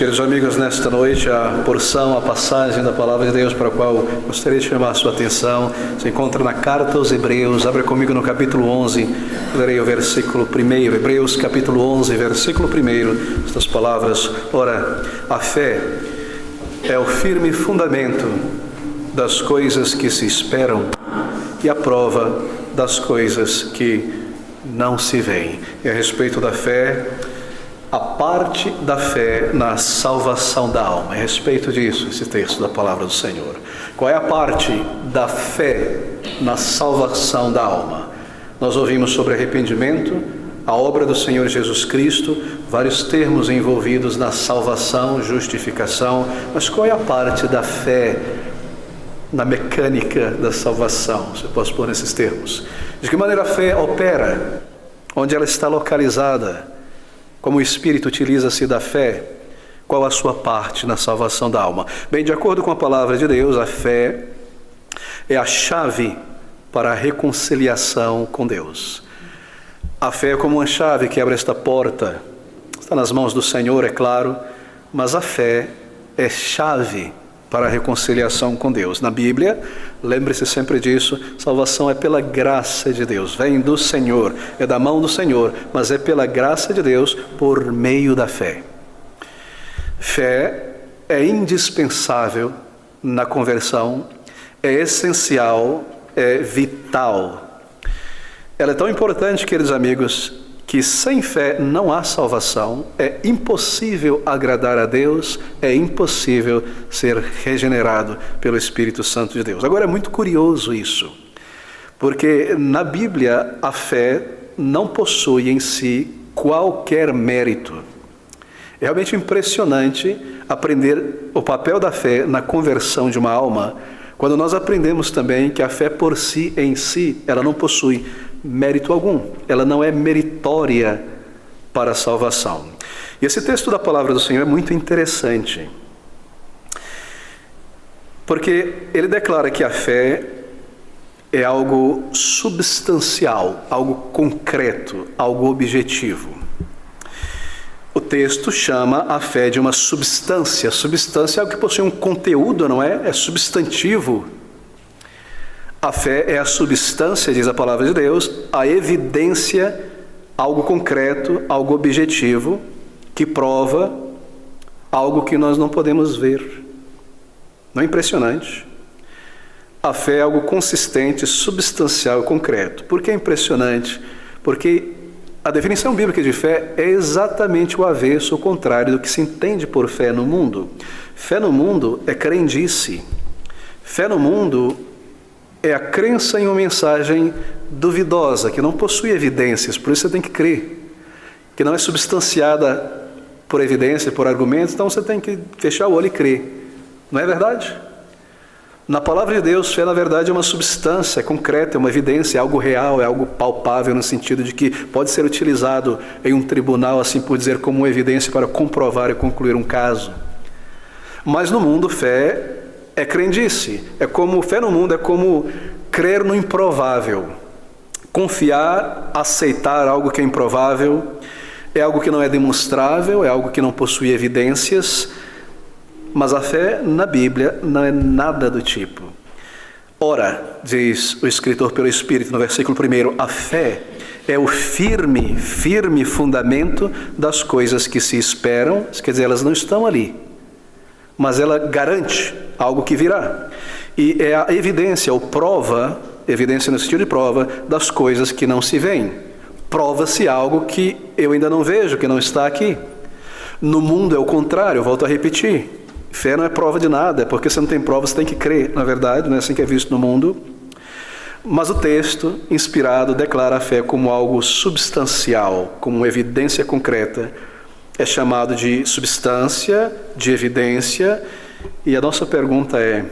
queridos amigos, nesta noite a porção, a passagem da Palavra de Deus para a qual gostaria de chamar a sua atenção se encontra na Carta aos Hebreus. Abra comigo no capítulo 11, lerei o versículo 1, Hebreus capítulo 11, versículo 1, estas palavras: ora, a fé é o firme fundamento das coisas que se esperam e a prova das coisas que não se veem. E a respeito da fé, a parte da fé na salvação da alma. A respeito disso, esse texto da palavra do Senhor. Qual é a parte da fé na salvação da alma? Nós ouvimos sobre arrependimento, a obra do Senhor Jesus Cristo, vários termos envolvidos na salvação, justificação. Mas qual é a parte da fé na mecânica da salvação? Se eu posso pôr nesses termos. De que maneira a fé opera? Onde ela está localizada? Como o Espírito utiliza-se da fé? Qual a sua parte na salvação da alma? Bem, de acordo com a palavra de Deus, a fé é a chave para a reconciliação com Deus. A fé é como uma chave que abre esta porta. Está nas mãos do Senhor, é claro, mas a fé é chave para a reconciliação com Deus. Na Bíblia, lembre-se sempre disso, salvação é pela graça de Deus, vem do Senhor, é da mão do Senhor, mas é pela graça de Deus por meio da fé. Fé é indispensável na conversão, é essencial, é vital. Ela é tão importante, queridos amigos, que sem fé não há salvação, é impossível agradar a Deus, é impossível ser regenerado pelo Espírito Santo de Deus. Agora é muito curioso isso, porque na Bíblia a fé não possui em si qualquer mérito. É realmente impressionante aprender o papel da fé na conversão de uma alma, quando nós aprendemos também que a fé por si em si, ela não possui mérito algum, ela não é meritória para a salvação. E esse texto da palavra do Senhor é muito interessante, porque ele declara que a fé é algo substancial, algo concreto, algo objetivo. O texto chama a fé de uma substância. Substância é algo que possui um conteúdo, não é? É substantivo. A fé é a substância, diz a palavra de Deus, a evidência, algo concreto, algo objetivo, que prova algo que nós não podemos ver. Não é impressionante? A fé é algo consistente, substancial e concreto. Por que é impressionante? Porque a definição bíblica de fé é exatamente o avesso, o contrário do que se entende por fé no mundo. Fé no mundo é crendice. Fé no mundo é a crença em uma mensagem duvidosa, que não possui evidências, por isso você tem que crer, que não é substanciada por evidência, por argumentos, então você tem que fechar o olho e crer. Não é verdade? Na palavra de Deus, fé na verdade é uma substância, é concreta, é uma evidência, é algo real, é algo palpável, no sentido de que pode ser utilizado em um tribunal, assim por dizer, como uma evidência para comprovar e concluir um caso. Mas no mundo, fé é crendice, fé no mundo é como crer no improvável, confiar, aceitar algo que é improvável, é algo que não é demonstrável, é algo que não possui evidências, mas a fé na Bíblia não é nada do tipo. Ora, diz o escritor pelo Espírito no versículo 1, a fé é o firme fundamento das coisas que se esperam, quer dizer, elas não estão ali, mas ela garante algo que virá. E é a evidência, ou prova, evidência no sentido de prova, das coisas que não se veem. Prova-se algo que eu ainda não vejo, que não está aqui. No mundo é o contrário, eu volto a repetir. Fé não é prova de nada, porque você não tem prova, você tem que crer. Na verdade, não é assim que é visto no mundo. Mas o texto, inspirado, declara a fé como algo substancial, como uma evidência concreta. É chamado de substância, de evidência, e a nossa pergunta é: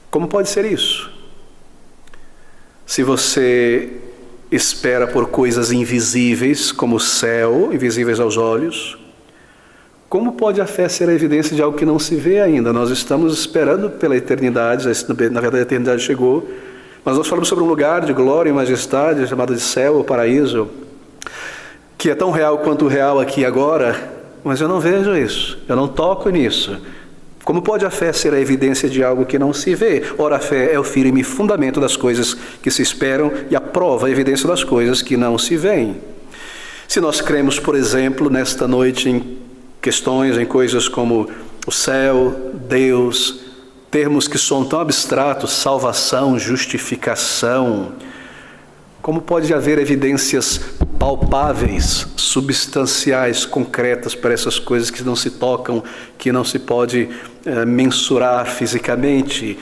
como pode ser isso? Se você espera por coisas invisíveis, como o céu, invisíveis aos olhos, como pode a fé ser a evidência de algo que não se vê ainda? Nós estamos esperando pela eternidade, na verdade a eternidade chegou, mas nós falamos sobre um lugar de glória e majestade, chamado de céu ou paraíso, que é tão real quanto o real aqui e agora, mas eu não vejo isso, eu não toco nisso. Como pode a fé ser a evidência de algo que não se vê? Ora, a fé é o firme fundamento das coisas que se esperam e a prova, a evidência das coisas que não se veem. Se nós cremos, por exemplo, nesta noite em questões, em coisas como o céu, Deus, termos que são tão abstratos, salvação, justificação, como pode haver evidências palpáveis, substanciais, concretas para essas coisas que não se tocam, que não se pode mensurar fisicamente?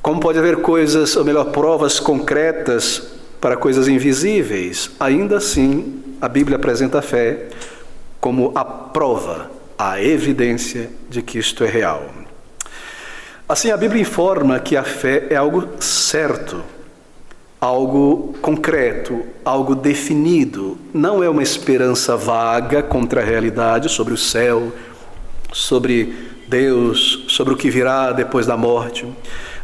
Como pode haver coisas, ou melhor, provas concretas para coisas invisíveis? Ainda assim, a Bíblia apresenta a fé como a prova, a evidência de que isto é real. Assim, a Bíblia informa que a fé é algo certo, algo concreto, algo definido. Não é uma esperança vaga contra a realidade sobre o céu, sobre Deus, sobre o que virá depois da morte.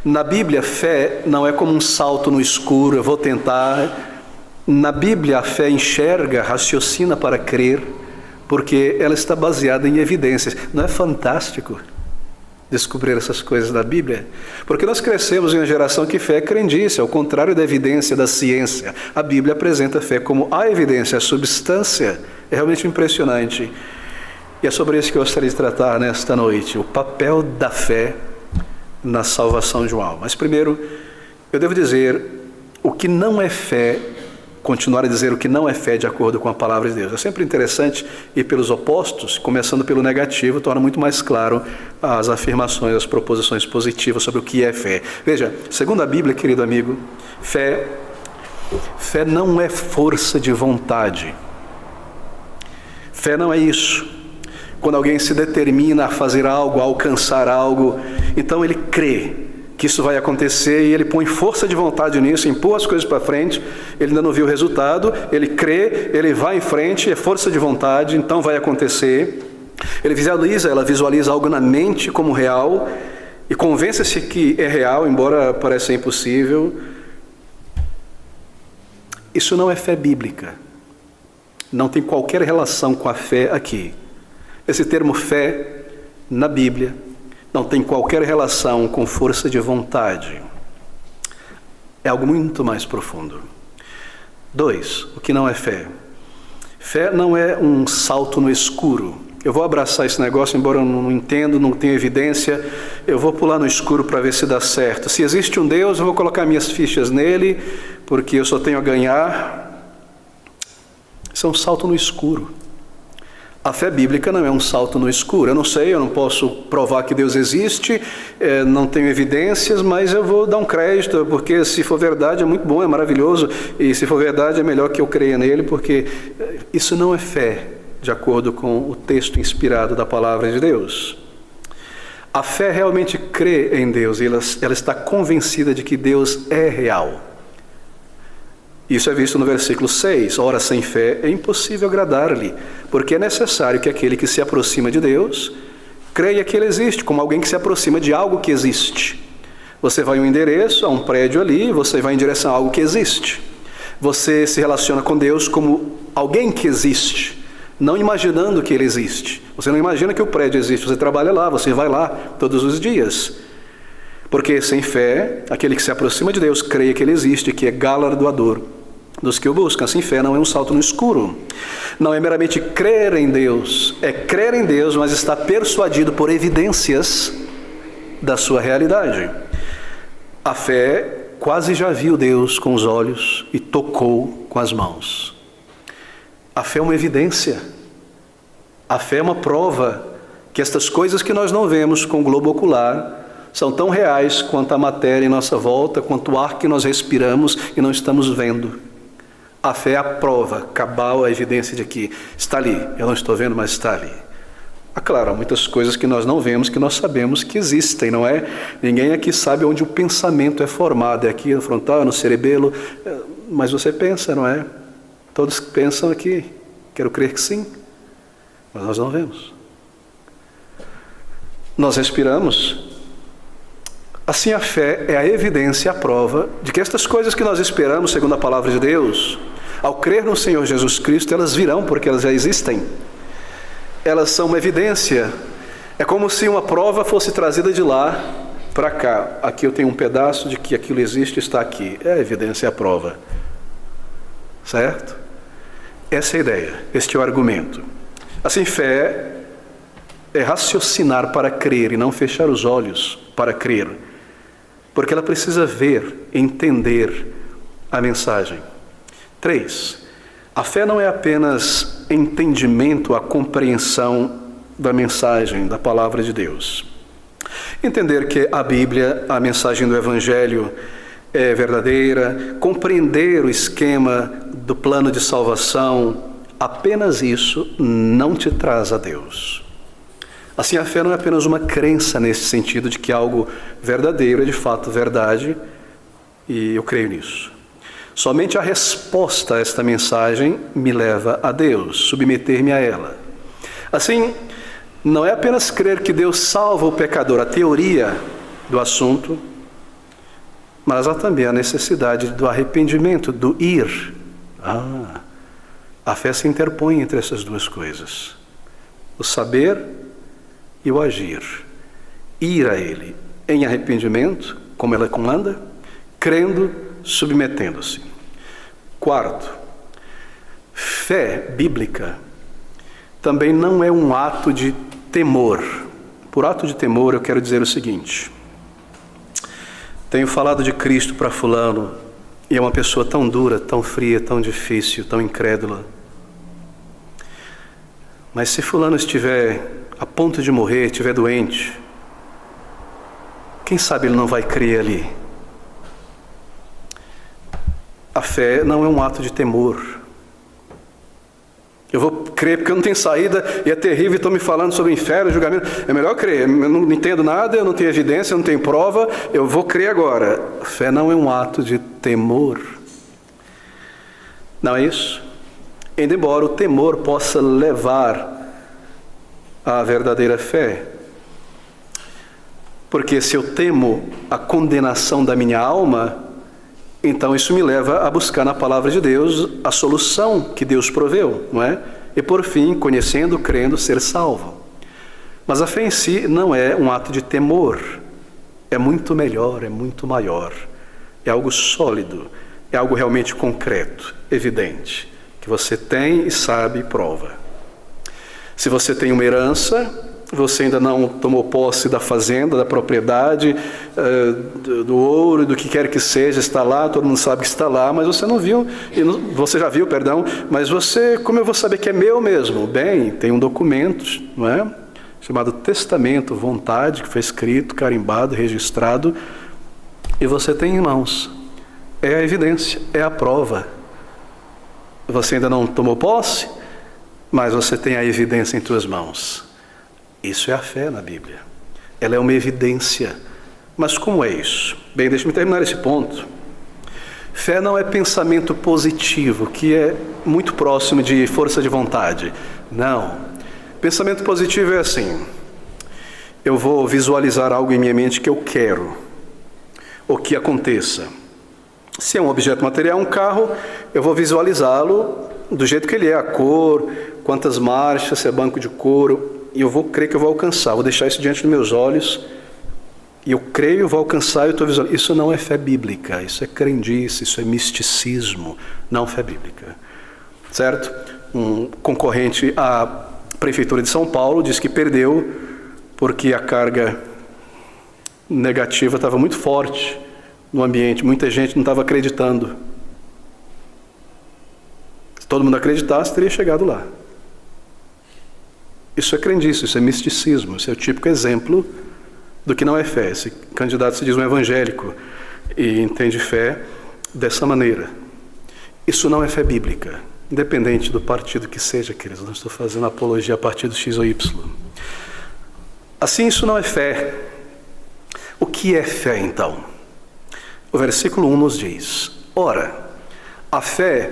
Na Bíblia, a fé não é como um salto no escuro, eu vou tentar. Na Bíblia, a fé enxerga, raciocina para crer, porque ela está baseada em evidências. Não é fantástico descobrir essas coisas da Bíblia? Porque nós crescemos em uma geração que fé é crendice, ao contrário da evidência da ciência. A Bíblia apresenta a fé como a evidência, a substância. É realmente impressionante. E é sobre isso que eu gostaria de tratar nesta noite, o papel da fé na salvação de uma alma. Mas primeiro, eu devo dizer o que não é fé, continuar a dizer o que não é fé de acordo com a palavra de Deus. É sempre interessante ir pelos opostos, começando pelo negativo, torna muito mais claro as afirmações, as proposições positivas sobre o que é fé. Veja, segundo a Bíblia, querido amigo, fé não é força de vontade. Fé não é isso. Quando alguém se determina a fazer algo, a alcançar algo, então ele crê que isso vai acontecer e ele põe força de vontade nisso, empurra as coisas para frente, ele ainda não viu o resultado, ele crê, ele vai em frente, é força de vontade, então vai acontecer. Ela visualiza algo na mente como real e convence-se que é real, embora pareça impossível. Isso não é fé bíblica, não tem qualquer relação com a fé aqui. Esse termo fé, na Bíblia, não tem qualquer relação com força de vontade. É algo muito mais profundo. 2, o que não é fé? Fé não é um salto no escuro. Eu vou abraçar esse negócio, embora eu não entendo, não tenho evidência, eu vou pular no escuro para ver se dá certo. Se existe um Deus, eu vou colocar minhas fichas nele, porque eu só tenho a ganhar. Isso é um salto no escuro. A fé bíblica não é um salto no escuro. Eu não sei, eu não posso provar que Deus existe, não tenho evidências, mas eu vou dar um crédito, porque se for verdade é muito bom, é maravilhoso, e se for verdade é melhor que eu creia nele, porque isso não é fé, de acordo com o texto inspirado da palavra de Deus. A fé realmente crê em Deus, e ela está convencida de que Deus é real. Isso é visto no versículo 6. Ora, sem fé é impossível agradar-lhe, porque é necessário que aquele que se aproxima de Deus creia que Ele existe, como alguém que se aproxima de algo que existe. Você vai a um endereço, a um prédio ali, você vai em direção a algo que existe. Você se relaciona com Deus como alguém que existe, não imaginando que Ele existe. Você não imagina que o prédio existe, você trabalha lá, você vai lá todos os dias. Porque sem fé, aquele que se aproxima de Deus creia que Ele existe, que é galardoador dos que o buscam. Sem fé não é um salto no escuro. Não é meramente crer em Deus, é crer em Deus, mas está persuadido por evidências da sua realidade. A fé quase já viu Deus com os olhos e tocou com as mãos. A fé é uma evidência. A fé é uma prova que estas coisas que nós não vemos com o globo ocular são tão reais quanto a matéria em nossa volta, quanto o ar que nós respiramos e não estamos vendo. A fé é a prova cabal, a evidência de que está ali. Eu não estou vendo, mas está ali. Claro, há muitas coisas que nós não vemos, que nós sabemos que existem, não é? Ninguém aqui sabe onde o pensamento é formado. É aqui no frontal, no cerebelo. Mas você pensa, não é? Todos pensam aqui. Quero crer que sim. Mas nós não vemos. Nós respiramos. Assim, a fé é a evidência, a prova de que estas coisas que nós esperamos, segundo a palavra de Deus, ao crer no Senhor Jesus Cristo, elas virão porque elas já existem. elas são uma evidência. É como se uma prova fosse trazida de lá para cá. Aqui eu tenho um pedaço de que aquilo existe, está aqui. É a evidência, é a prova. Certo? Essa é a ideia, este é o argumento. Assim, fé é raciocinar para crer e não fechar os olhos para crer. Porque ela precisa ver, entender a mensagem. 3. A fé não é apenas entendimento, a compreensão da mensagem, da palavra de Deus. Entender que a Bíblia, a mensagem do Evangelho é verdadeira, compreender o esquema do plano de salvação, apenas isso não te traz a Deus. Assim, a fé não é apenas uma crença nesse sentido de que algo verdadeiro é de fato verdade, e eu creio nisso. Somente a resposta a esta mensagem me leva a Deus, submeter-me a ela. Assim, não é apenas crer que Deus salva o pecador, a teoria do assunto, mas há também a necessidade do arrependimento, do ir. A fé se interpõe entre essas duas coisas. O saber e o agir. Ir a Ele em arrependimento, como ela comanda, crendo, submetendo-se. 4. Fé bíblica também não é um ato de temor. Por ato de temor eu quero dizer o seguinte: tenho falado de Cristo para fulano e é uma pessoa tão dura, tão fria, tão difícil, tão incrédula. Mas se fulano estiver a ponto de morrer, estiver doente, quem sabe ele não vai crer ali? A fé não é um ato de temor. Eu vou crer porque eu não tenho saída e é terrível e estão me falando sobre inferno, julgamento. É melhor crer. Eu não entendo nada, eu não tenho evidência, eu não tenho prova, eu vou crer agora. A fé não é um ato de temor. Não é isso? Ainda embora o temor possa levar à verdadeira fé. Porque se eu temo a condenação da minha alma, então isso me leva a buscar na palavra de Deus a solução que Deus proveu, não é? E por fim, conhecendo, crendo, ser salvo. Mas a fé em si não é um ato de temor. É muito melhor, é muito maior. É algo sólido, é algo realmente concreto, evidente, que você tem e sabe e prova. Se você tem uma herança, você ainda não tomou posse da fazenda, da propriedade, do ouro, do que quer que seja, está lá, todo mundo sabe que está lá, mas você não viu, você já viu, perdão, mas você, como eu vou saber que é meu mesmo? Bem, tem um documento, não é? Chamado testamento, vontade, que foi escrito, carimbado, registrado, e você tem em mãos. É a evidência, é a prova. Você ainda não tomou posse, mas você tem a evidência em suas mãos. Isso é a fé na Bíblia. Ela é uma evidência. Mas como é isso? Bem, deixe-me terminar esse ponto. Fé não é pensamento positivo, que é muito próximo de força de vontade. Não. Pensamento positivo é assim: eu vou visualizar algo em minha mente que eu quero, ou que aconteça. Se é um objeto material, um carro, eu vou visualizá-lo do jeito que ele é, a cor, quantas marchas, se é banco de couro, e eu vou crer que eu vou alcançar, vou deixar isso diante dos meus olhos, e eu creio, vou alcançar, e eu estou visualizando. Isso não é fé bíblica, isso é crendice, isso é misticismo, não fé bíblica. Certo? Um concorrente à Prefeitura de São Paulo disse que perdeu porque a carga negativa estava muito forte no ambiente, muita gente não estava acreditando. Se todo mundo acreditasse, teria chegado lá. Isso é crendice, isso é misticismo, isso é o típico exemplo do que não é fé. Esse candidato se diz um evangélico e entende fé dessa maneira. Isso não é fé bíblica, independente do partido que seja, queridos. Não estou fazendo apologia a partido X ou Y. Assim, isso não é fé. O que é fé, então? O versículo 1 nos diz: ora, a fé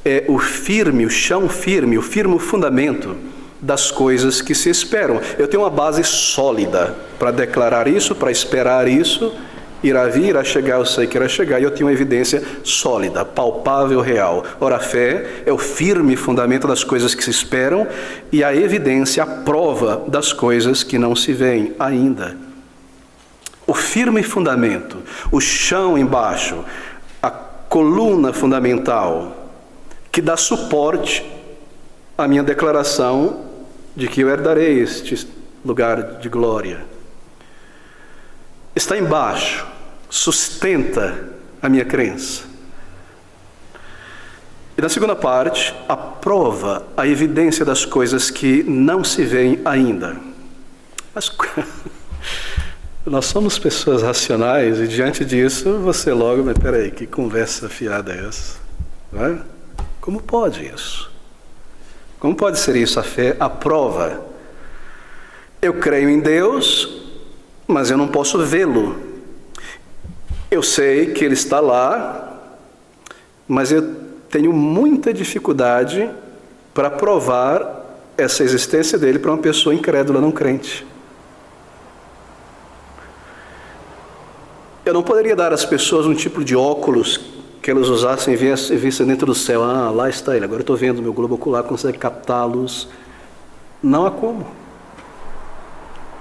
é o firme, o chão firme, o firme fundamento das coisas que se esperam. Eu tenho uma base sólida para declarar isso, para esperar isso Irá vir, irá chegar, eu sei que irá chegar, e eu tenho uma evidência sólida, palpável, real. Ora, a fé é o firme fundamento das coisas que se esperam e a evidência, a prova das coisas que não se veem ainda. O firme fundamento, o chão embaixo, a coluna fundamental que dá suporte à minha declaração de que eu herdarei este lugar de glória. Está embaixo, sustenta a minha crença. E na segunda parte, a prova, a evidência das coisas que não se veem ainda. Mas nós somos pessoas racionais e diante disso você logo, mas peraí, que conversa fiada é essa? Não é? Como pode isso? Como pode ser isso a fé? A prova. Eu creio em Deus, mas eu não posso vê-lo. Eu sei que Ele está lá, mas eu tenho muita dificuldade para provar essa existência dele para uma pessoa incrédula, não crente. Eu não poderia dar às pessoas um tipo de óculos que elas usassem e vissem dentro do céu. Ah, lá está ele, agora eu estou vendo, meu globo ocular consegue captar a luz. Não há como.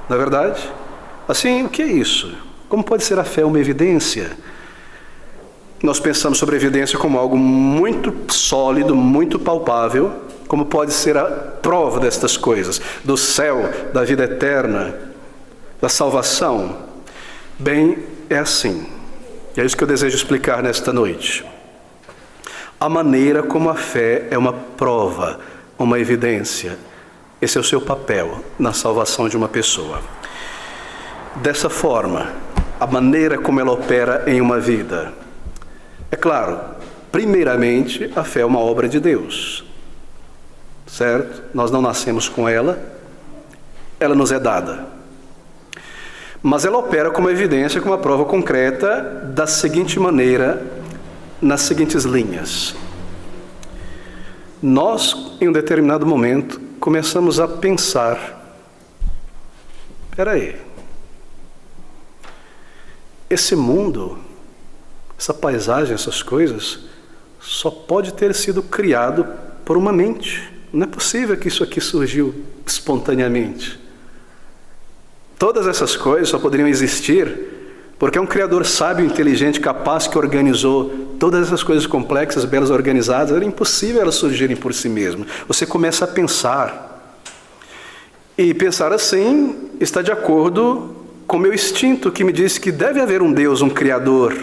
Não é verdade? Assim, o que é isso? Como pode ser a fé uma evidência? Nós pensamos sobre a evidência como algo muito sólido, muito palpável. Como pode ser a prova destas coisas? Do céu, da vida eterna, da salvação? Bem, é assim. E é isso que eu desejo explicar nesta noite. A maneira como a fé é uma prova, uma evidência. Esse é o seu papel na salvação de uma pessoa. Dessa forma, a maneira como ela opera em uma vida. É claro, primeiramente, a fé é uma obra de Deus. Certo? Nós não nascemos com ela, ela nos é dada. Mas ela opera como evidência, como uma prova concreta, da seguinte maneira, nas seguintes linhas. Nós, em um determinado momento, começamos a pensar, espera aí, esse mundo, essa paisagem, essas coisas, só pode ter sido criado por uma mente. Não é possível que isso aqui surgiu espontaneamente. Todas essas coisas só poderiam existir porque é um Criador sábio, inteligente, capaz, que organizou todas essas coisas complexas, belas, organizadas. Era impossível elas surgirem por si mesmas. Você começa a pensar. E pensar assim está de acordo com o meu instinto, que me diz que deve haver um Deus, um Criador.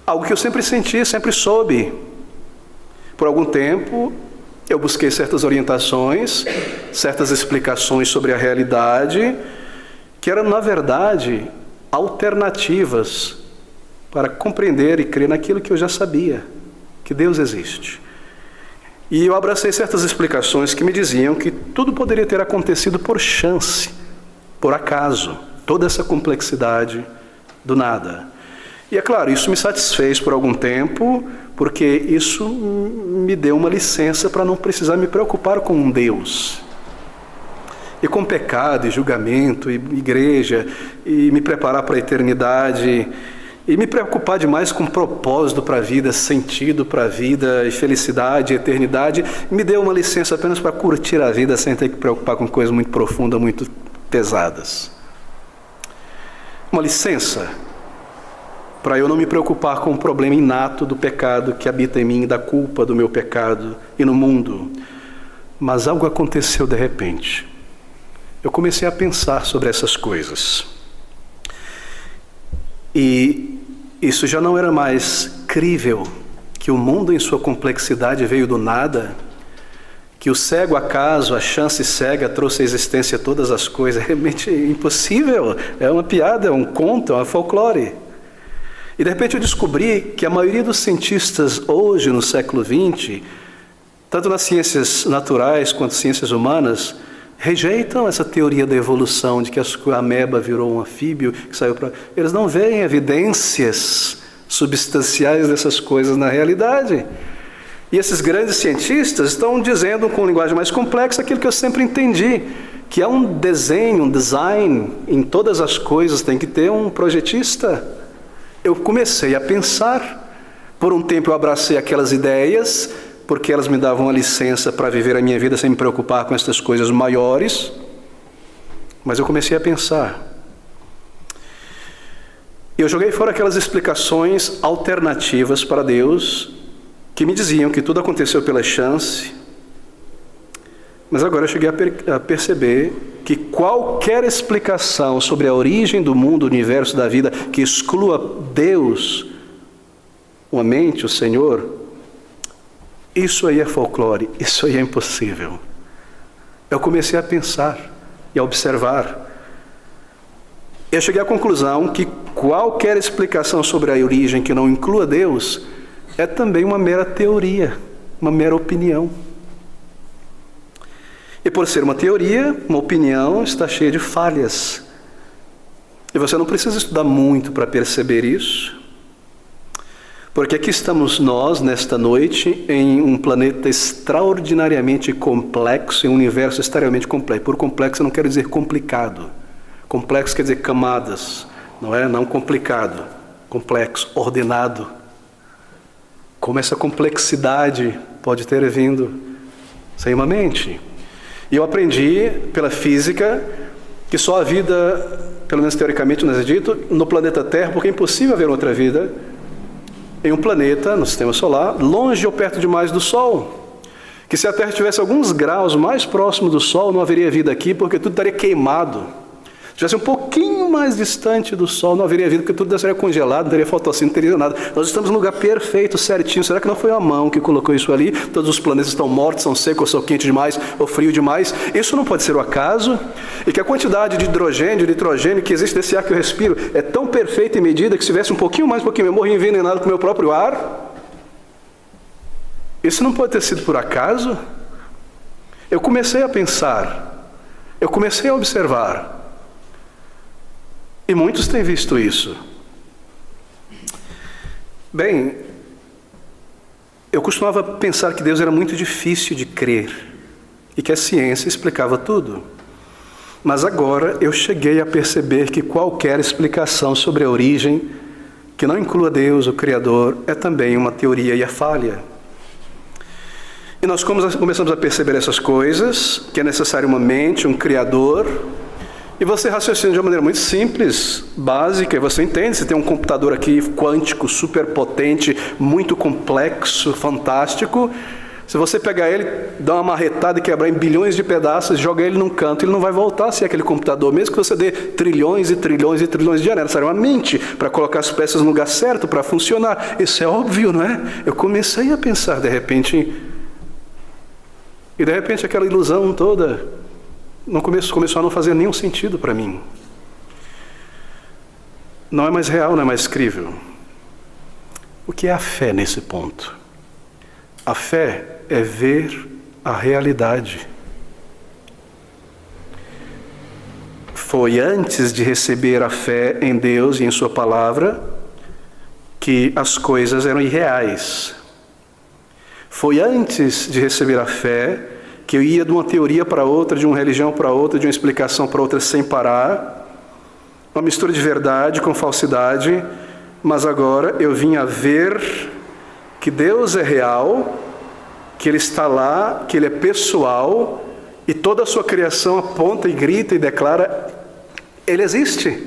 Algo que eu sempre senti, sempre soube. Por algum tempo, eu busquei certas orientações, certas explicações sobre a realidade, que eram, na verdade, alternativas para compreender e crer naquilo que eu já sabia, que Deus existe. E eu abracei certas explicações que me diziam que tudo poderia ter acontecido por chance, por acaso, toda essa complexidade do nada. E é claro, isso me satisfez por algum tempo, porque isso me deu uma licença para não precisar me preocupar com um Deus. E com pecado, e julgamento, e igreja, e me preparar para a eternidade, e me preocupar demais com propósito para a vida, sentido para a vida, e felicidade, e eternidade, me deu uma licença apenas para curtir a vida sem ter que preocupar com coisas muito profundas, muito pesadas. Uma licença para eu não me preocupar com o problema inato do pecado que habita em mim, da culpa do meu pecado e no mundo. Mas algo aconteceu de repente. Eu comecei a pensar sobre essas coisas. E isso já não era mais crível, que o mundo em sua complexidade veio do nada, que o cego acaso, a chance cega trouxe à existência todas as coisas. É realmente impossível, é uma piada, é um conto, é uma folclore. E de repente eu descobri que a maioria dos cientistas hoje, no século XX, tanto nas ciências naturais quanto ciências humanas, rejeitam essa teoria da evolução, de que a ameba virou um anfíbio, que saiu para... Eles não veem evidências substanciais dessas coisas na realidade. E esses grandes cientistas estão dizendo com linguagem mais complexa aquilo que eu sempre entendi, que é um desenho, um design, em todas as coisas tem que ter um projetista. Eu comecei a pensar, por um tempo eu abracei aquelas ideias, porque elas me davam a licença para viver a minha vida sem me preocupar com essas coisas maiores, mas eu comecei a pensar. E eu joguei fora aquelas explicações alternativas para Deus, que me diziam que tudo aconteceu pela chance, mas agora eu cheguei a perceber que qualquer explicação sobre a origem do mundo, do universo, da vida, que exclua Deus, a mente, o Senhor, isso aí é folclore, isso aí é impossível. Eu comecei a pensar e a observar. Eu cheguei à conclusão que qualquer explicação sobre a origem que não inclua Deus é também uma mera teoria, uma mera opinião. E por ser uma teoria, uma opinião, está cheia de falhas. E você não precisa estudar muito para perceber isso, porque aqui estamos nós, nesta noite, em um planeta extraordinariamente complexo, em um universo extremamente complexo. Por complexo eu não quero dizer complicado. Complexo quer dizer camadas, não é? Não complicado. Complexo, ordenado. Como essa complexidade pode ter vindo sem uma mente. E eu aprendi pela física que só a vida, pelo menos teoricamente nos é dito, no planeta Terra, porque é impossível haver outra vida em um planeta, no sistema solar, longe ou perto demais do Sol. Que se a Terra tivesse alguns graus mais próximo do Sol, não haveria vida aqui, porque tudo estaria queimado. Se estivesse um pouquinho mais distante do Sol, não haveria vida, porque tudo estaria congelado, não teria fotossíntese, não teria nada. Nós estamos no lugar perfeito, certinho. Será que não foi a mão que colocou isso ali? Todos os planetas estão mortos, são secos, ou são quentes demais, ou frio demais. Isso não pode ser o acaso. E que a quantidade de hidrogênio, de nitrogênio que existe nesse ar que eu respiro é tão perfeita e medida que se tivesse um pouquinho mais, eu morria envenenado com o meu próprio ar. Isso não pode ter sido por acaso. Eu comecei a pensar, eu comecei a observar. E muitos têm visto isso. Bem, eu costumava pensar que Deus era muito difícil de crer e que a ciência explicava tudo. Mas agora eu cheguei a perceber que qualquer explicação sobre a origem que não inclua Deus, o Criador, é também uma teoria e é falha. E nós começamos a perceber essas coisas, que é necessário uma mente, um Criador. E você raciocina de uma maneira muito simples, básica, e você entende. Você tem um computador aqui quântico, super potente, muito complexo, fantástico. Se você pegar ele, dar uma marretada e quebrar em bilhões de pedaços, joga ele num canto, ele não vai voltar a ser aquele computador, mesmo que você dê trilhões e trilhões e trilhões de dinheiro. Necessário uma mente para colocar as peças no lugar certo, para funcionar. Isso é óbvio, não é? Eu comecei a pensar, de repente, aquela ilusão toda começou a não fazer nenhum sentido para mim. Não é mais real, não é mais crível. O que é a fé nesse ponto? A fé é ver a realidade. Foi antes de receber a fé em Deus e em Sua palavra que as coisas eram irreais. Foi antes de receber a fé que eu ia de uma teoria para outra, de uma religião para outra, de uma explicação para outra sem parar, uma mistura de verdade com falsidade, mas agora eu vim a ver que Deus é real, que Ele está lá, que Ele é pessoal, e toda a sua criação aponta e grita e declara, Ele existe,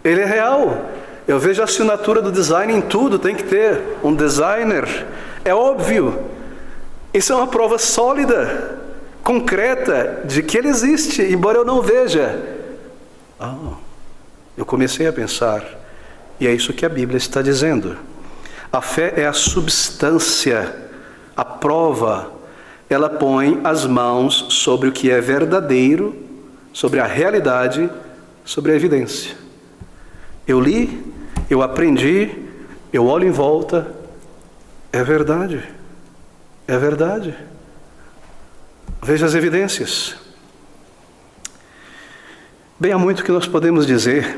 Ele é real. Eu vejo a assinatura do design em tudo, tem que ter um designer, é óbvio. Isso é uma prova sólida, concreta, de que Ele existe, embora eu não veja. Eu comecei a pensar, e é isso que a Bíblia está dizendo. A fé é a substância, a prova. Ela põe as mãos sobre o que é verdadeiro, sobre a realidade, sobre a evidência. Eu li, eu aprendi, eu olho em volta, é verdade, é verdade. Veja as evidências. Bem, há muito que nós podemos dizer.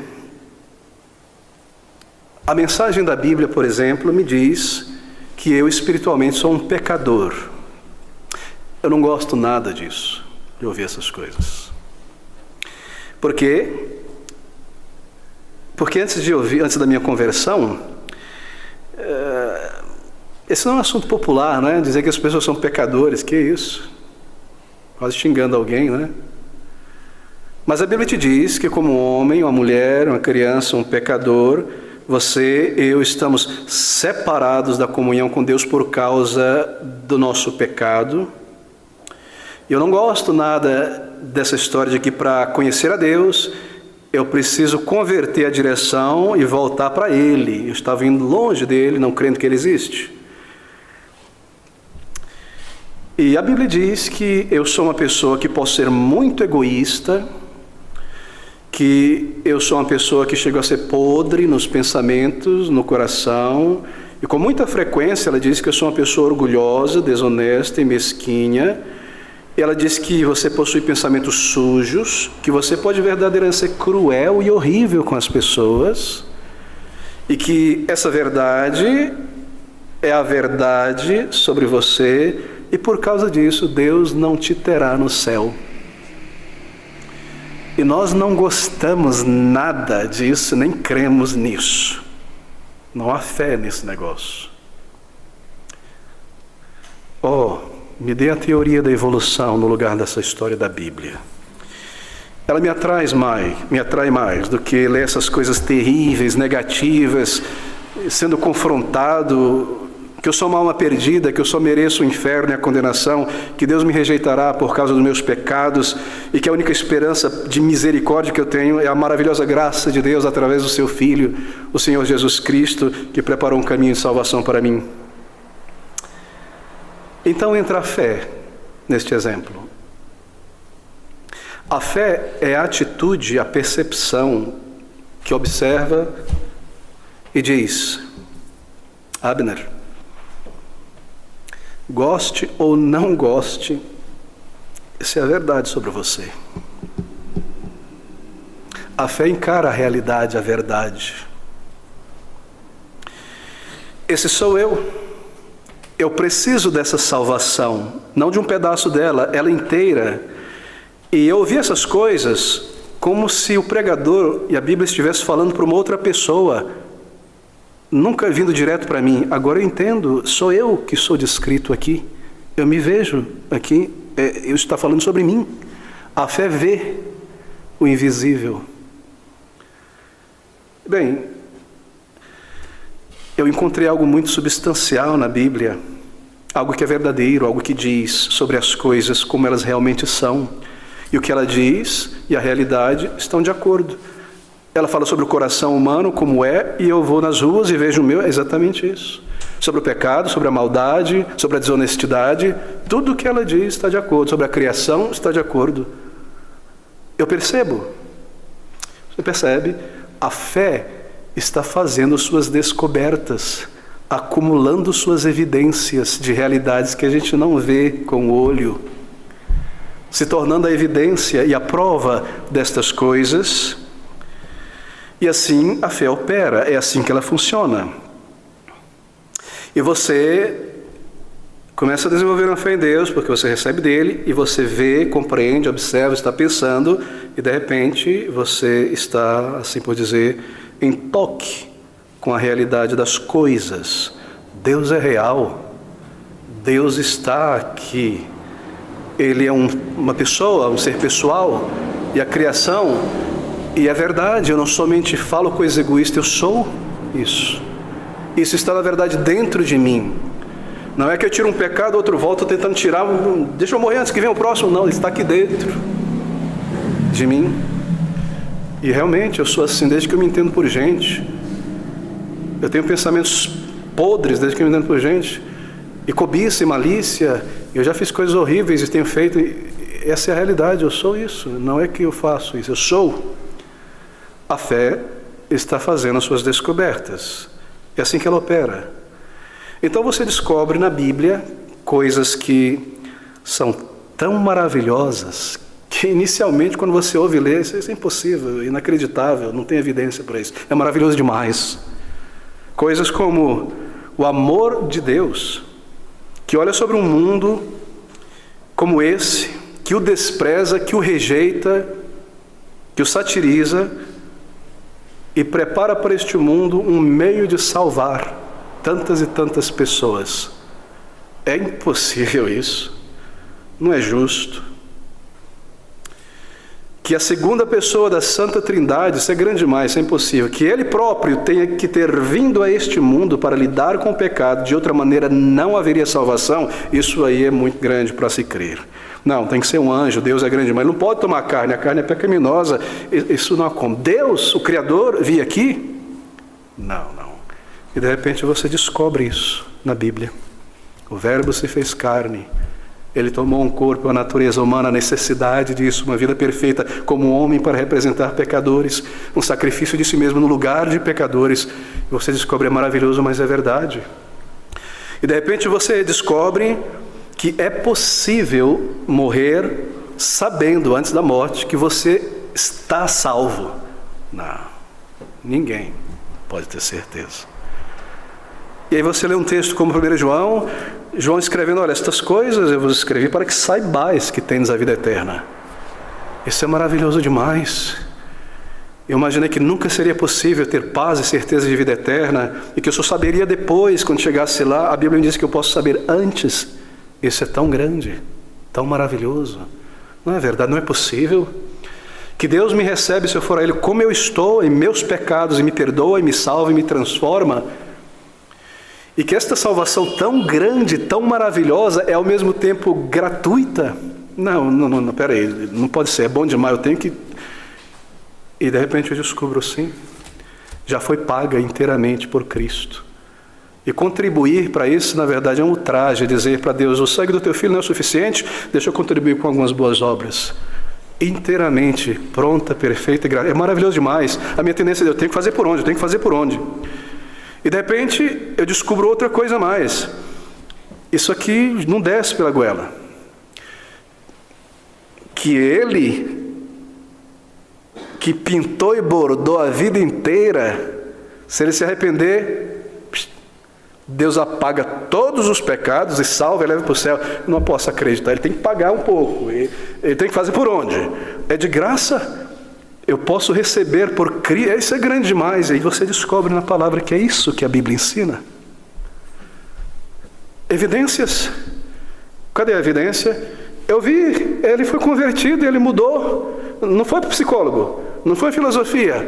A mensagem da Bíblia, por exemplo, me diz que eu espiritualmente sou um pecador. Eu não gosto nada disso, de ouvir essas coisas. Por quê? Porque antes da minha conversão, esse não é um assunto popular, né? Dizer que as pessoas são pecadores, que isso? Quase xingando alguém, né? Mas a Bíblia te diz que como um homem, uma mulher, uma criança, um pecador, você e eu estamos separados da comunhão com Deus por causa do nosso pecado. E eu não gosto nada dessa história de que para conhecer a Deus, eu preciso converter a direção e voltar para Ele. Eu estava indo longe dele, não crendo que Ele existe. E a Bíblia diz que eu sou uma pessoa que posso ser muito egoísta, que eu sou uma pessoa que chegou a ser podre nos pensamentos, no coração, e com muita frequência ela diz que eu sou uma pessoa orgulhosa, desonesta e mesquinha. Ela diz que você possui pensamentos sujos, que você pode verdadeiramente ser cruel e horrível com as pessoas, e que essa verdade é a verdade sobre você, e por causa disso Deus não te terá no céu. E nós não gostamos nada disso, nem cremos nisso. Não há fé nesse negócio. Me dê a teoria da evolução no lugar dessa história da Bíblia. Ela me atrai mais do que ler essas coisas terríveis, negativas, sendo confrontado, que eu sou uma alma perdida, que eu só mereço o inferno e a condenação, que Deus me rejeitará por causa dos meus pecados e que a única esperança de misericórdia que eu tenho é a maravilhosa graça de Deus através do seu Filho, o Senhor Jesus Cristo, que preparou um caminho de salvação para mim. Então entra a fé neste exemplo. A fé é a atitude, a percepção que observa e diz: Abner, goste ou não goste, essa é a verdade sobre você. A fé encara a realidade, a verdade. Esse sou eu. Eu preciso dessa salvação, não de um pedaço dela, ela inteira. E eu ouvi essas coisas como se o pregador e a Bíblia estivesse falando para uma outra pessoa, nunca vindo direto para mim. Agora eu entendo, sou eu que sou descrito aqui. Eu me vejo aqui, eu está falando sobre mim. A fé vê o invisível. Bem, eu encontrei algo muito substancial na Bíblia, algo que é verdadeiro, algo que diz sobre as coisas como elas realmente são. E o que ela diz e a realidade estão de acordo. Ela fala sobre o coração humano, como é, e eu vou nas ruas e vejo o meu, é exatamente isso. Sobre o pecado, sobre a maldade, sobre a desonestidade, tudo o que ela diz está de acordo. Sobre a criação, está de acordo. Eu percebo. Você percebe? A fé está fazendo suas descobertas, acumulando suas evidências de realidades que a gente não vê com o olho, se tornando a evidência e a prova destas coisas. E assim a fé opera, é assim que ela funciona. E você começa a desenvolver uma fé em Deus, porque você recebe dele, e você vê, compreende, observa, está pensando, e de repente você está, assim por dizer, em toque com a realidade das coisas. Deus é real, Deus está aqui, Ele é uma pessoa, um ser pessoal, e a criação, e é verdade, eu não somente falo coisa egoísta, eu sou isso. Isso está na verdade dentro de mim. Não é que eu tiro um pecado, outro volta tentando tirar, deixa eu morrer antes que venha o próximo, não, ele está aqui dentro de mim. E realmente eu sou assim desde que eu me entendo por gente. Eu tenho pensamentos podres desde que eu me entendo por gente. E cobiça e malícia. Eu já fiz coisas horríveis e tenho feito. Essa é a realidade, eu sou isso. Não é que eu faço isso, eu sou. A fé está fazendo as suas descobertas. É assim que ela opera. Então você descobre na Bíblia coisas que são tão maravilhosas que inicialmente quando você ouve ler, isso é impossível, inacreditável, não tem evidência para isso. É maravilhoso demais. Coisas como o amor de Deus, que olha sobre um mundo como esse, que o despreza, que o rejeita, que o satiriza e prepara para este mundo um meio de salvar tantas e tantas pessoas. É impossível isso, não é justo. Que a segunda pessoa da Santa Trindade, isso é grande demais, isso é impossível, que Ele próprio tenha que ter vindo a este mundo para lidar com o pecado, de outra maneira não haveria salvação, isso aí é muito grande para se crer. Não, tem que ser um anjo, Deus é grande demais, não pode tomar carne, a carne é pecaminosa, isso não é como. Deus, o Criador, vir aqui? Não. E de repente você descobre isso na Bíblia. O Verbo se fez carne. Ele tomou um corpo, a natureza humana, a necessidade disso, uma vida perfeita como homem para representar pecadores, um sacrifício de si mesmo no lugar de pecadores. E você descobre, é maravilhoso, mas é verdade. E de repente você descobre que é possível morrer sabendo, antes da morte, que você está salvo. Não, ninguém pode ter certeza. E aí você lê um texto como 1 João escrevendo, olha, estas coisas eu vos escrevi para que saibais que tendes a vida eterna. Isso é maravilhoso demais. Eu imaginei que nunca seria possível ter paz e certeza de vida eterna, e que eu só saberia depois, quando chegasse lá. A Bíblia me diz que eu posso saber antes. Isso é tão grande, tão maravilhoso. Não é verdade? Não é possível que Deus me recebe se eu for a Ele como eu estou, em meus pecados, e me perdoa, e me salva, e me transforma. E que esta salvação tão grande, tão maravilhosa, é ao mesmo tempo gratuita. Não, peraí, não pode ser, é bom demais, eu tenho que... E de repente eu descubro, sim, já foi paga inteiramente por Cristo. E contribuir para isso, na verdade, é um ultraje, dizer para Deus, o sangue do teu filho não é o suficiente, deixa eu contribuir com algumas boas obras. Inteiramente, pronta, perfeita, é maravilhoso demais. A minha tendência é, eu tenho que fazer por onde. E de repente eu descubro outra coisa a mais. Isso aqui não desce pela goela. Que Ele, que pintou e bordou a vida inteira, se Ele se arrepender, Deus apaga todos os pecados e salva e leva para o céu. Não posso acreditar, Ele tem que pagar um pouco. Ele tem que fazer por onde? É de graça. Eu posso receber por Cristo. Isso é grande demais. E aí você descobre na palavra que é isso que a Bíblia ensina. Evidências. Cadê a evidência? Eu vi, ele foi convertido, ele mudou. Não foi para psicólogo, não foi filosofia.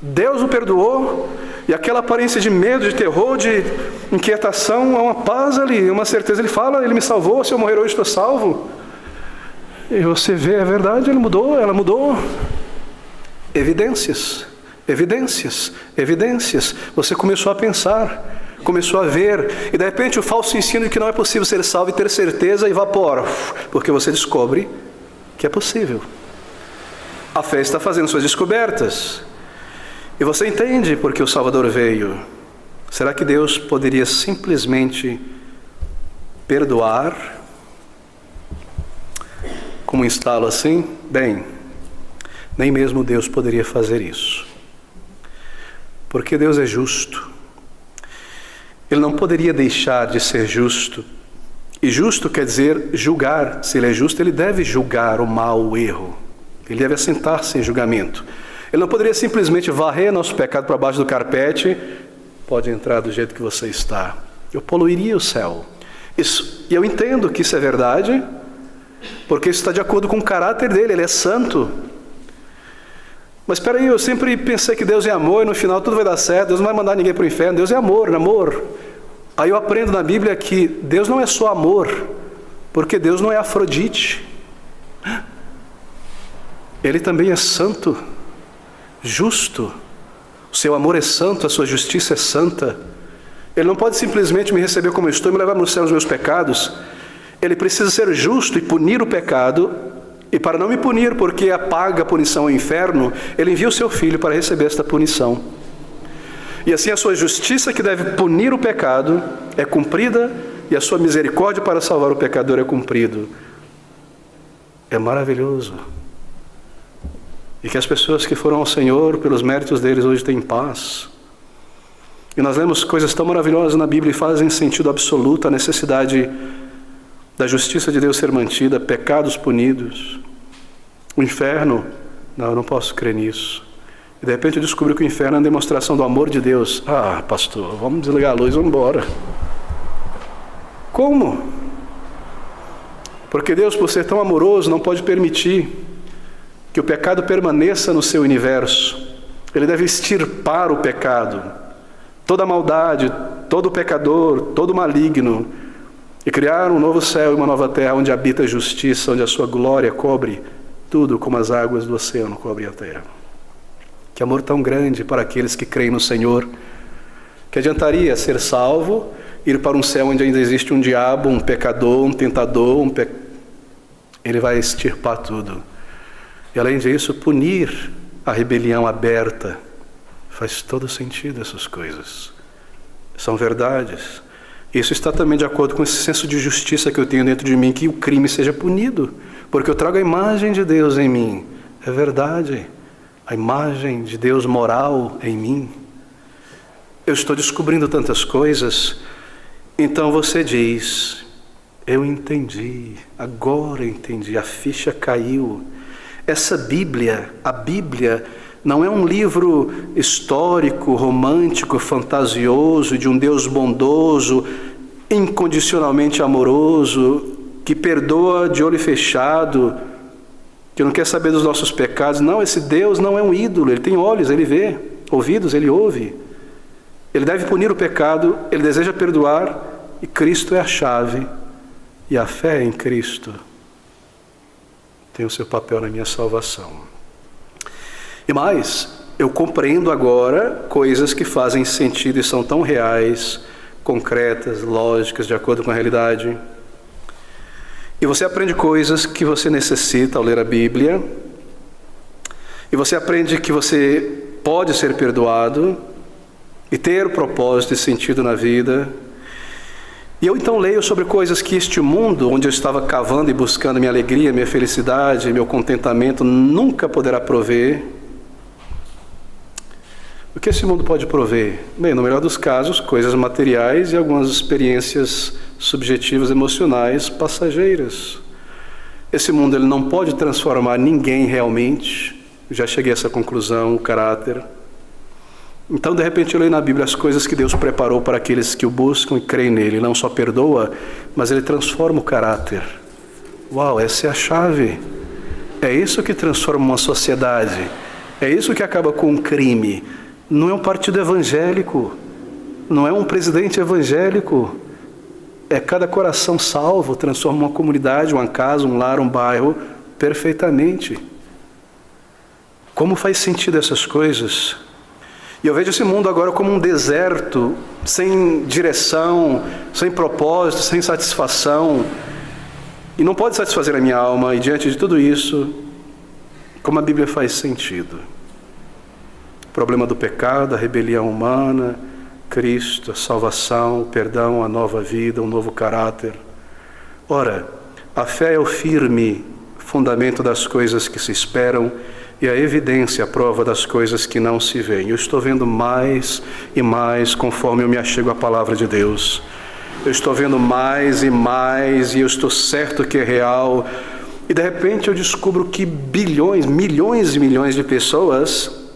Deus o perdoou. E aquela aparência de medo, de terror, de inquietação, há uma paz ali, uma certeza. Ele fala, Ele me salvou, se eu morrer hoje estou salvo. E você vê, é verdade, ele mudou, ela mudou. Evidências. Você começou a pensar, começou a ver, e de repente o falso ensino de que não é possível ser salvo e ter certeza evapora, porque você descobre que é possível. A fé está fazendo suas descobertas, e você entende porque o Salvador veio. Será que Deus poderia simplesmente perdoar, como um instalo assim? Bem, nem mesmo Deus poderia fazer isso. Porque Deus é justo. Ele não poderia deixar de ser justo. E justo quer dizer julgar. Se Ele é justo, Ele deve julgar o mal, o erro. Ele deve assentar-se em julgamento. Ele não poderia simplesmente varrer nosso pecado para baixo do carpete. Pode entrar do jeito que você está. Eu poluiria o céu. Isso, e eu entendo que isso é verdade, porque isso está de acordo com o caráter dele. Ele é santo. Mas espera aí, eu sempre pensei que Deus é amor e no final tudo vai dar certo, Deus não vai mandar ninguém para o inferno, Deus é amor. Aí eu aprendo na Bíblia que Deus não é só amor, porque Deus não é Afrodite. Ele também é santo, justo. O seu amor é santo, a sua justiça é santa. Ele não pode simplesmente me receber como eu estou e me levar no céu os meus pecados. Ele precisa ser justo e punir o pecado. E para não me punir, porque apaga a punição ao inferno, Ele envia o seu Filho para receber esta punição. E assim a sua justiça, que deve punir o pecado, é cumprida, e a sua misericórdia para salvar o pecador é cumprido. É maravilhoso. E que as pessoas que foram ao Senhor, pelos méritos deles, hoje têm paz. E nós lemos coisas tão maravilhosas na Bíblia e fazem sentido absoluto a necessidade da justiça de Deus ser mantida, pecados punidos. O inferno, não, eu não posso crer nisso. E de repente eu descobri que o inferno é uma demonstração do amor de Deus. Ah, pastor, vamos desligar a luz e vamos embora. Como? Porque Deus, por ser tão amoroso, não pode permitir que o pecado permaneça no seu universo. Ele deve extirpar o pecado, toda a maldade, todo pecador, todo maligno, e criar um novo céu e uma nova terra onde habita a justiça, onde a sua glória cobre tudo como as águas do oceano cobrem a terra. Que amor tão grande para aqueles que creem no Senhor, que adiantaria ser salvo, ir para um céu onde ainda existe um diabo, um pecador, um tentador, Ele vai extirpar tudo. E além disso, punir a rebelião aberta. Faz todo sentido essas coisas. São verdades. Isso está também de acordo com esse senso de justiça que eu tenho dentro de mim, que o crime seja punido, porque eu trago a imagem de Deus em mim. É verdade. A imagem de Deus moral em mim. Eu estou descobrindo tantas coisas. Então você diz, eu entendi, agora entendi, a ficha caiu. Essa Bíblia, a Bíblia, não é um livro histórico, romântico, fantasioso, de um Deus bondoso, incondicionalmente amoroso, que perdoa de olho fechado, que não quer saber dos nossos pecados. Não, esse Deus não é um ídolo, Ele tem olhos, Ele vê, ouvidos, Ele ouve. Ele deve punir o pecado, Ele deseja perdoar, e Cristo é a chave, e a fé em Cristo tem o seu papel na minha salvação. E mais, eu compreendo agora coisas que fazem sentido e são tão reais, concretas, lógicas, de acordo com a realidade. E você aprende coisas que você necessita ao ler a Bíblia, e você aprende que você pode ser perdoado, e ter propósito e sentido na vida. E eu então leio sobre coisas que este mundo, onde eu estava cavando e buscando minha alegria, minha felicidade, meu contentamento, nunca poderá prover. O que esse mundo pode prover? Bem, no melhor dos casos, coisas materiais e algumas experiências subjetivas, emocionais, passageiras. Esse mundo ele não pode transformar ninguém realmente. Eu já cheguei a essa conclusão, o caráter. Então, de repente, eu leio na Bíblia as coisas que Deus preparou para aqueles que o buscam e creem nele. Ele não só perdoa, mas Ele transforma o caráter. Uau, essa é a chave. É isso que transforma uma sociedade. É isso que acaba com o crime. Não é um partido evangélico. Não é um presidente evangélico. É cada coração salvo, transforma uma comunidade, uma casa, um lar, um bairro, perfeitamente. Como faz sentido essas coisas? E eu vejo esse mundo agora como um deserto, sem direção, sem propósito, sem satisfação. E não pode satisfazer a minha alma. E diante de tudo isso, como a Bíblia faz sentido? O problema do pecado, a rebelião humana, Cristo, a salvação, o perdão, a nova vida, um novo caráter. Ora, a fé é o firme fundamento das coisas que se esperam, e a evidência, a prova das coisas que não se veem. Eu estou vendo mais e mais conforme eu me achego à palavra de Deus. Eu estou vendo mais e mais e eu estou certo que é real. E de repente eu descubro que bilhões, milhões e milhões de pessoas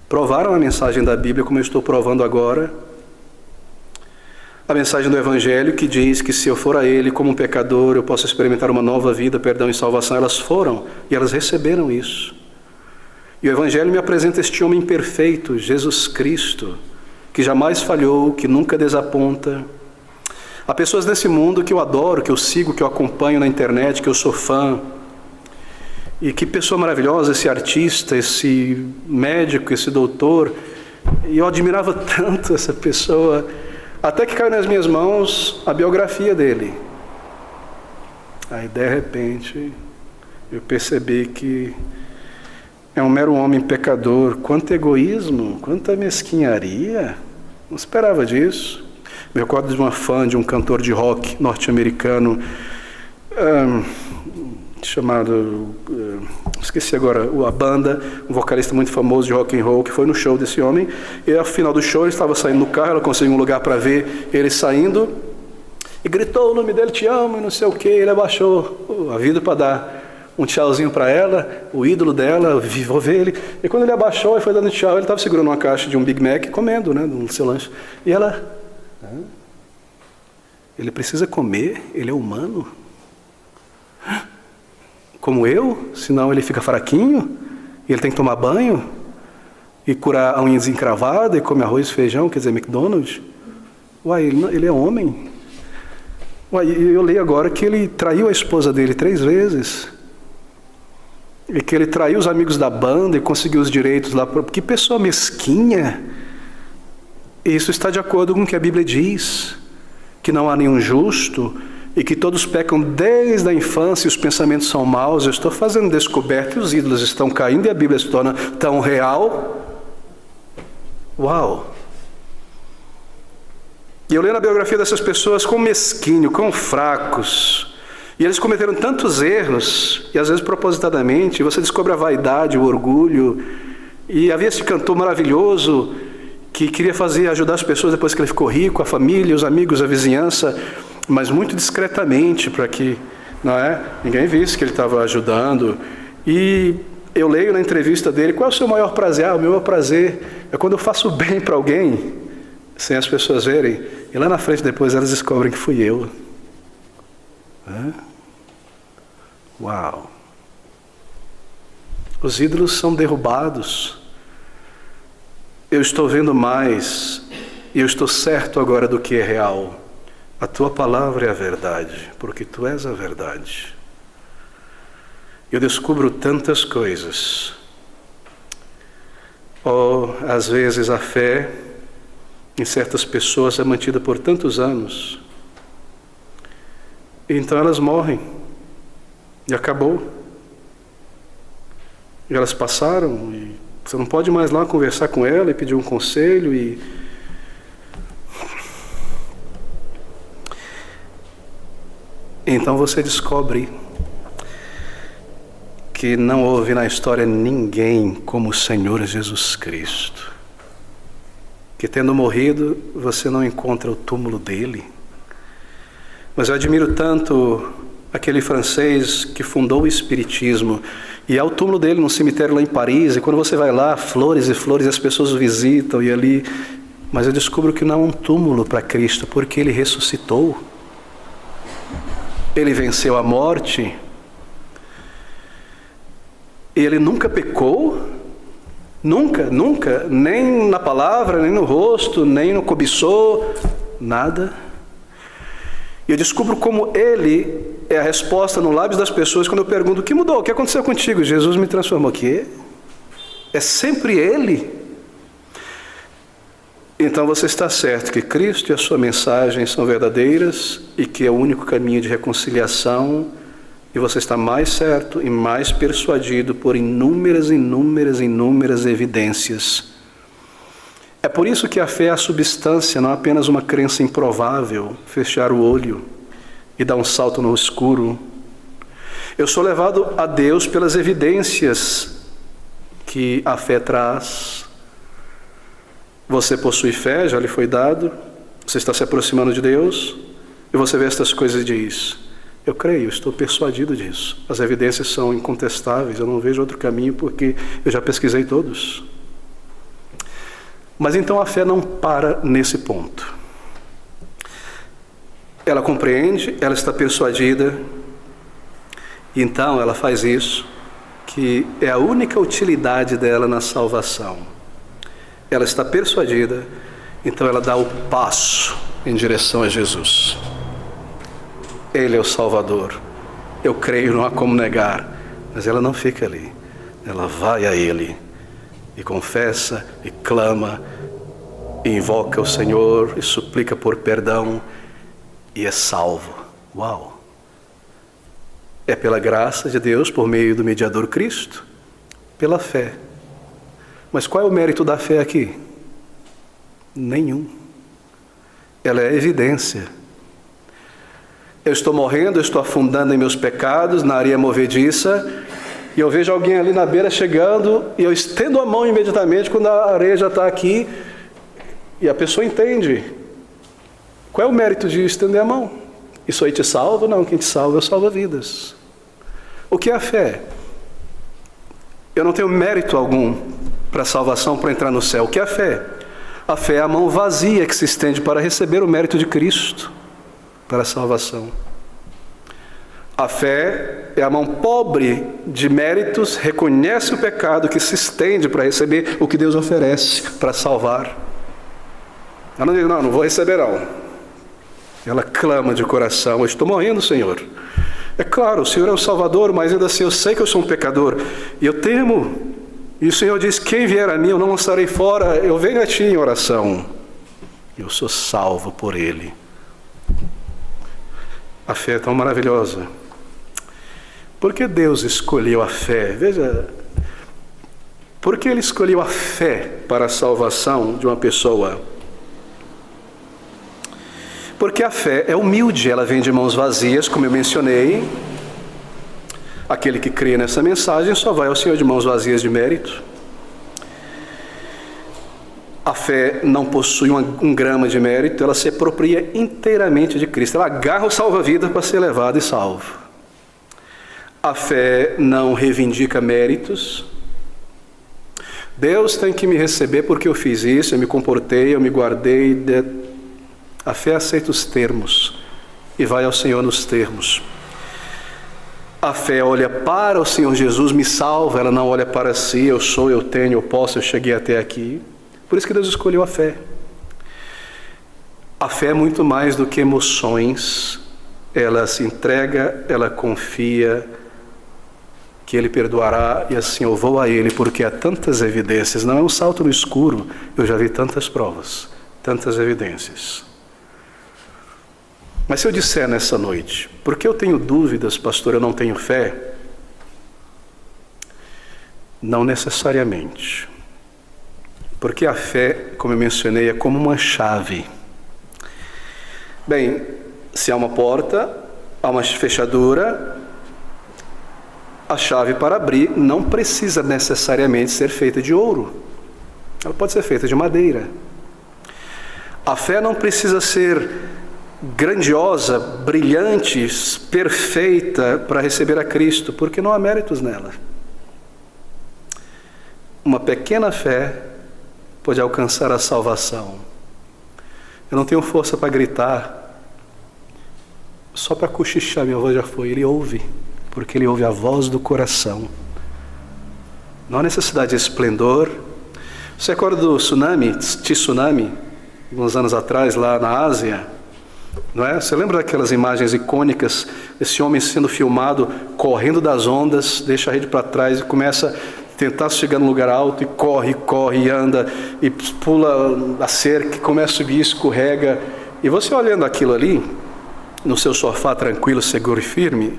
provaram a mensagem da Bíblia como eu estou provando agora. A mensagem do Evangelho que diz que se eu for a Ele como um pecador, eu posso experimentar uma nova vida, perdão e salvação. Elas foram e elas receberam isso. E o Evangelho me apresenta este homem perfeito, Jesus Cristo, que jamais falhou, que nunca desaponta. Há pessoas nesse mundo que eu adoro, que eu sigo, que eu acompanho na internet, que eu sou fã. E que pessoa maravilhosa, esse artista, esse médico, esse doutor. E eu admirava tanto essa pessoa, até que caiu nas minhas mãos a biografia dele. Aí, de repente, eu percebi que é um mero homem pecador. Quanto egoísmo, quanta mesquinharia. Não esperava disso. Me recordo de uma fã de um cantor de rock norte-americano, chamado, esqueci agora, a banda, um vocalista muito famoso de rock and roll, que foi no show desse homem, e ao final do show ele estava saindo no carro, ela conseguiu um lugar para ver ele saindo, e gritou o nome dele, te amo, e não sei o que, ele abaixou a vida para dar um tchauzinho para ela, o ídolo dela, vou ver ele, e quando ele abaixou e foi dando tchau, ele estava segurando uma caixa de um Big Mac, comendo, né, do seu lanche, e ela, ele precisa comer, ele é humano, como eu, senão ele fica fraquinho, e ele tem que tomar banho, e curar a unha desencravada, e come arroz e feijão, quer dizer, McDonald's. Uai, ele é homem. Uai, eu leio agora que ele traiu a esposa dele 3 vezes, e que ele traiu os amigos da banda e conseguiu os direitos lá. Que pessoa mesquinha! Isso está de acordo com o que a Bíblia diz, que não há nenhum justo, e que todos pecam desde a infância e os pensamentos são maus. Eu estou fazendo descoberta e os ídolos estão caindo e a Bíblia se torna tão real. Uau! E eu leio na biografia dessas pessoas quão mesquinho, quão fracos. E eles cometeram tantos erros, e às vezes propositadamente, e você descobre a vaidade, o orgulho. E havia esse cantor maravilhoso que queria ajudar as pessoas depois que ele ficou rico, a família, os amigos, a vizinhança, mas muito discretamente, para que ninguém visse que ele estava ajudando. E eu leio na entrevista dele, qual é o seu maior prazer? O meu maior prazer é quando eu faço bem para alguém, sem as pessoas verem, e lá na frente depois elas descobrem que fui eu. Uau! Os ídolos são derrubados. Eu estou vendo mais, e eu estou certo agora do que é real. A tua palavra é a verdade, porque tu és a verdade. Eu descubro tantas coisas. Às vezes a fé em certas pessoas é mantida por tantos anos. E então elas morrem. E acabou. E elas passaram, e você não pode mais lá conversar com ela e pedir um conselho e... Então você descobre que não houve na história ninguém como o Senhor Jesus Cristo. Que tendo morrido, você não encontra o túmulo dele. Mas eu admiro tanto aquele francês que fundou o Espiritismo, e há o túmulo dele num cemitério lá em Paris, e quando você vai lá, flores e flores, as pessoas o visitam, e ali... Mas eu descubro que não há um túmulo para Cristo, porque ele ressuscitou. Ele venceu a morte. Ele nunca pecou, nunca, nem na palavra, nem no rosto, nem no cobiçou, nada. E eu descubro como ele é a resposta no lábios das pessoas quando eu pergunto: o que mudou? O que aconteceu contigo? Jesus me transformou. O quê? É sempre ele. Então você está certo que Cristo e a sua mensagem são verdadeiras e que é o único caminho de reconciliação, e você está mais certo e mais persuadido por inúmeras evidências. É por isso que a fé é a substância, não apenas uma crença improvável, fechar o olho e dar um salto no escuro. Eu sou levado a Deus pelas evidências que a fé traz. Você possui fé, já lhe foi dado, você está se aproximando de Deus, e você vê estas coisas e diz: eu creio, estou persuadido disso. As evidências são incontestáveis, eu não vejo outro caminho porque eu já pesquisei todos. Mas então a fé não para nesse ponto. Ela compreende, ela está persuadida, e então ela faz isso, que é a única utilidade dela na salvação. Ela está persuadida, então ela dá o passo em direção a Jesus. Ele é o Salvador. Eu creio, não há como negar. Mas ela não fica ali. Ela vai a Ele e confessa, e clama, e invoca o Senhor, e suplica por perdão, e é salvo. Uau! É pela graça de Deus, por meio do mediador Cristo, pela fé. Mas qual é o mérito da fé aqui? Nenhum. Ela é evidência. Eu estou morrendo, eu estou afundando em meus pecados, na areia movediça, e eu vejo alguém ali na beira chegando, e eu estendo a mão imediatamente quando a areia já está aqui, e a pessoa entende. Qual é o mérito de estender a mão? Isso aí te salva? Não, quem te salva é o salva-vidas. O que é a fé? Eu não tenho mérito algum para a salvação, para entrar no céu. O que é a fé? A fé é a mão vazia que se estende para receber o mérito de Cristo para a salvação. A fé é a mão pobre de méritos, reconhece o pecado, que se estende para receber o que Deus oferece para salvar. Ela não diz, não vou receber não. Ela clama de coração, eu estou morrendo, Senhor. É claro, o Senhor é o Salvador, mas ainda assim eu sei que eu sou um pecador, e eu temo. E o Senhor diz, quem vier a mim eu não lançarei fora, eu venho a ti em oração. Eu sou salvo por Ele. A fé é tão maravilhosa. Por que Deus escolheu a fé? Veja, por que Ele escolheu a fé para a salvação de uma pessoa? Porque a fé é humilde, ela vem de mãos vazias, como eu mencionei. Aquele que crê nessa mensagem só vai ao Senhor de mãos vazias de mérito. A fé não possui um grama de mérito, ela se apropria inteiramente de Cristo. Ela agarra o salva-vida para ser levado e salvo. A fé não reivindica méritos. Deus tem que me receber porque eu fiz isso, eu me comportei, eu me guardei. A fé aceita os termos e vai ao Senhor nos termos. A fé olha para o Senhor Jesus, me salva, ela não olha para si, eu sou, eu tenho, eu posso, eu cheguei até aqui. Por isso que Deus escolheu a fé. A fé é muito mais do que emoções, ela se entrega, ela confia que Ele perdoará e assim eu vou a Ele, porque há tantas evidências, não é um salto no escuro, eu já vi tantas provas, tantas evidências. Mas se eu disser nessa noite, porque eu tenho dúvidas, pastor, eu não tenho fé? Não necessariamente. Porque a fé, como eu mencionei, é como uma chave. Bem, se há uma porta, há uma fechadura, a chave para abrir não precisa necessariamente ser feita de ouro. Ela pode ser feita de madeira. A fé não precisa ser grandiosa, brilhante, perfeita para receber a Cristo, porque não há méritos nela. Uma pequena fé pode alcançar a salvação. Eu não tenho força para gritar, só para cochichar, minha voz já foi. Ele ouve, porque Ele ouve a voz do coração. Não há necessidade de esplendor. Você acorda do tsunami, alguns anos atrás, lá na Ásia? Não é? Você lembra daquelas imagens icônicas, esse homem sendo filmado, correndo das ondas, deixa a rede para trás e começa a tentar chegar num lugar alto, e corre, e anda, e pula a cerca, começa a subir, escorrega. E você olhando aquilo ali, no seu sofá tranquilo, seguro e firme,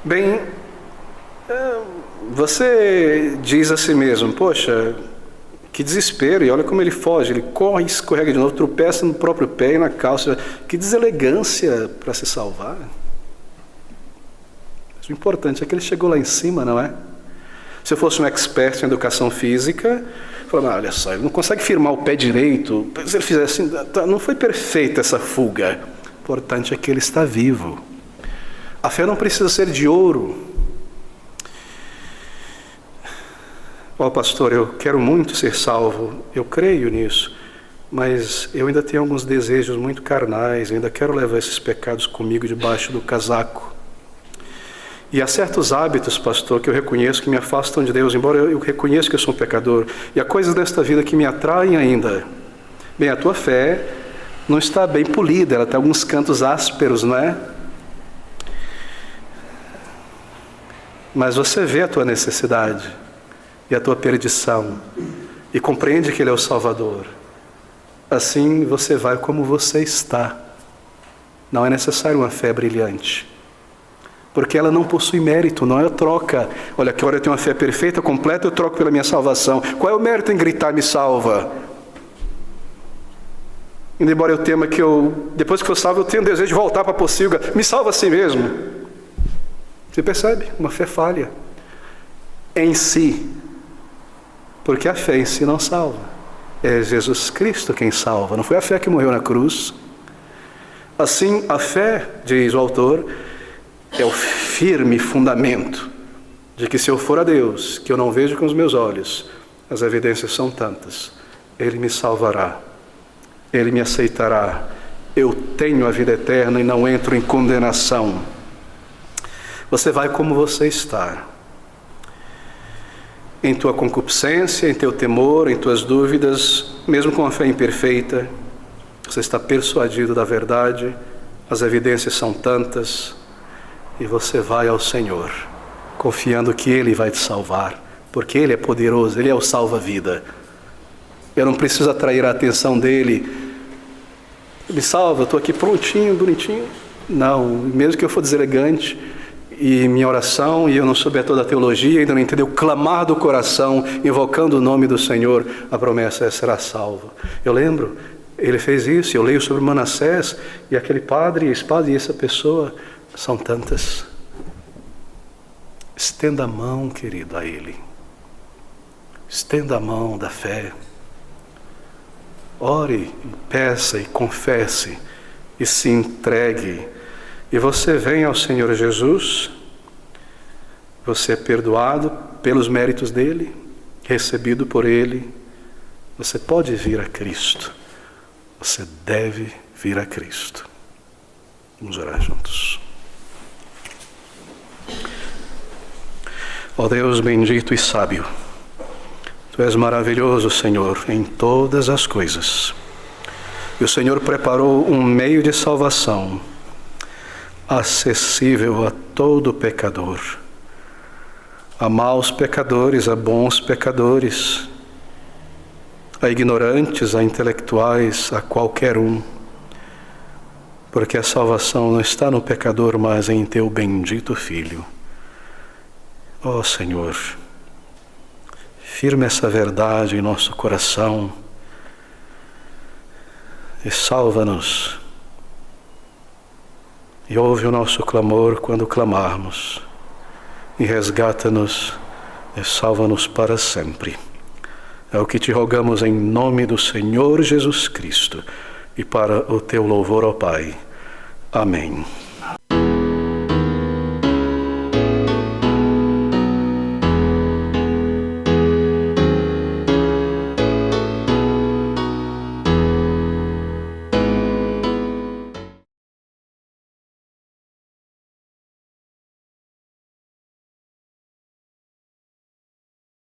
bem, você diz a si mesmo, poxa, que desespero, e olha como ele foge, ele corre, escorrega de novo, tropeça no próprio pé e na calça. Que deselegância para se salvar. Mas o importante é que ele chegou lá em cima, não é? Se eu fosse um expert em educação física, eu falava, olha só, ele não consegue firmar o pé direito, se ele fizer assim, não foi perfeita essa fuga. O importante é que ele está vivo. A fé não precisa ser de ouro. Pastor, eu quero muito ser salvo, eu creio nisso, mas eu ainda tenho alguns desejos muito carnais, ainda quero levar esses pecados comigo debaixo do casaco. E há certos hábitos, pastor, que eu reconheço que me afastam de Deus, embora eu reconheça que eu sou um pecador, e há coisas desta vida que me atraem ainda. Bem, a tua fé não está bem polida, ela tem alguns cantos ásperos, não é? Mas você vê a tua necessidade e a tua perdição, e compreende que Ele é o Salvador. Assim você vai como você está. Não é necessário uma fé brilhante, porque ela não possui mérito, não é troca. Olha, que hora eu tenho uma fé perfeita, completa, eu troco pela minha salvação. Qual é o mérito em gritar, me salva? Embora eu tema que depois que eu salvo, eu tenho o desejo de voltar para a pocilga. Me salva assim mesmo. Você percebe? Uma fé falha em si. Porque a fé em si não salva. É Jesus Cristo quem salva. Não foi a fé que morreu na cruz. Assim, a fé, diz o autor, é o firme fundamento de que se eu for a Deus, que eu não vejo com os meus olhos, as evidências são tantas, Ele me salvará. Ele me aceitará. Eu tenho a vida eterna e não entro em condenação. Você vai como você está. Em tua concupiscência, em teu temor, em tuas dúvidas, mesmo com a fé imperfeita, você está persuadido da verdade, as evidências são tantas, e você vai ao Senhor, confiando que Ele vai te salvar, porque Ele é poderoso, Ele é o salva-vida. Eu não preciso atrair a atenção dEle. Me salva, eu estou aqui prontinho, bonitinho. Não, mesmo que eu for deselegante, e minha oração, e eu não souber toda a teologia, ainda não entender o clamar do coração, invocando o nome do Senhor, a promessa é: será salvo. Eu lembro, ele fez isso, eu leio sobre Manassés, e aquele padre, a espada, e essa pessoa, são tantas. Estenda a mão, querido, a Ele. Estenda a mão da fé. Ore, peça e confesse e se entregue. E você vem ao Senhor Jesus, você é perdoado pelos méritos dEle, recebido por Ele. Você pode vir a Cristo. Você deve vir a Cristo. Vamos orar juntos. Ó Deus bendito e sábio, Tu és maravilhoso, Senhor, em todas as coisas. E o Senhor preparou um meio de salvação acessível a todo pecador, a maus pecadores, a bons pecadores, a ignorantes, a intelectuais, a qualquer um, porque a salvação não está no pecador, mas em Teu bendito Filho. Ó Senhor, firma essa verdade em nosso coração e salva-nos. E ouve o nosso clamor quando clamarmos, e resgata-nos e salva-nos para sempre. É o que te rogamos em nome do Senhor Jesus Cristo e para o teu louvor, ó Pai. Amém.